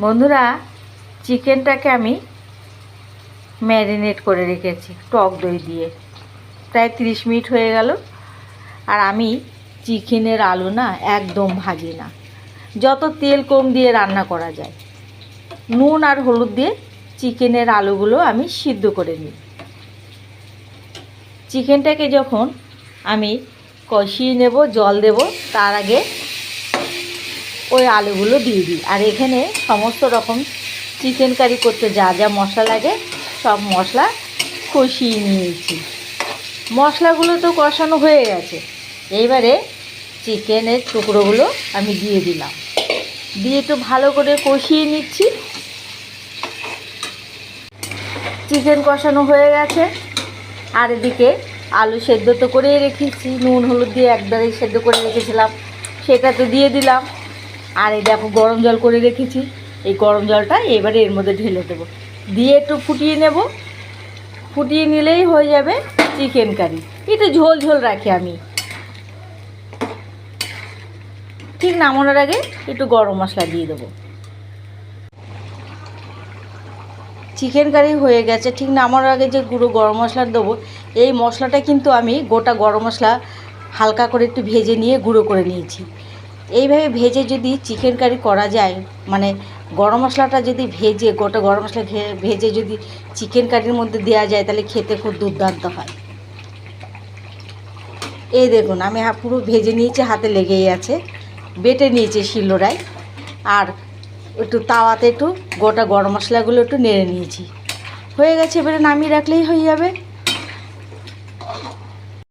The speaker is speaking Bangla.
বন্ধুরা, চিকেনটাকে আমি ম্যারিনেট করে রেখেছি টক দই দিয়ে, প্রায় 30 মিনিট হয়ে গেল। আর আমি চিকেনের আলু না একদম ভাজি না, যত তেল কম দিয়ে রান্না করা যায়। নুন আর হলুদ দিয়ে চিকেনের আলুগুলো আমি সিদ্ধ করে নিই। চিকেনটাকে যখন আমি কষিয়ে নেব, জল দেব, তার আগে ওই আলুগুলো দিয়ে দিই। আর এখানে সমস্ত রকম চিকেন কারি করতে যা যা মশলা লাগে সব মশলা কষিয়ে নিয়েছি। মশলাগুলো তো কষানো হয়ে গেছে, এইবারে চিকেনের টুকরোগুলো আমি দিয়ে দিলাম, দিয়ে একটু ভালো করে কষিয়ে নিচ্ছি। চিকেন কষানো হয়ে গেছে, আর এদিকে আলু সেদ্ধ তো করেই রেখেছি, নুন হলুদ দিয়ে একবারেই সেদ্ধ করে রেখেছিলাম, সেটা তো দিয়ে দিলাম। আর এই দেখো গরম জল করে রেখেছি, এই গরম জলটা এবারে এর মধ্যে ঢেলে দেবো, দিয়ে একটু ফুটিয়ে নেব। ফুটিয়ে নিলেই হয়ে যাবে চিকেন কারি। একটু ঝোল ঝোল রাখি আমি। ঠিক নামানোর আগে একটু গরম মশলা দিয়ে দেবো। চিকেন কারি হয়ে গেছে, ঠিক নামানোর আগে যে গুঁড়ো গরম মশলা দেবো, এই মশলাটা কিন্তু আমি গোটা গরম মশলা হালকা করে একটু ভেজে নিয়ে গুঁড়ো করে নিয়েছি। এইভাবে ভেজে যদি চিকেন কারি করা যায়, মানে গরম মশলাটা যদি ভেজে, গোটা গরম মশলা ভেজে যদি চিকেন কারির মধ্যে দেওয়া যায়, তাহলে খেতে খুব দুর্দান্ত হয়। এই দেখুন আমি পুরো ভেজে নিয়েছি, হাতে লেগেই আছে। বেটে নিয়েছি শিলনোড়ায়, আর একটু তাওয়াতে একটু গোটা গরম মশলাগুলো একটু নেড়ে নিয়েছি। হয়ে গেছে, এবারে নামিয়ে রাখলেই হয়ে যাবে।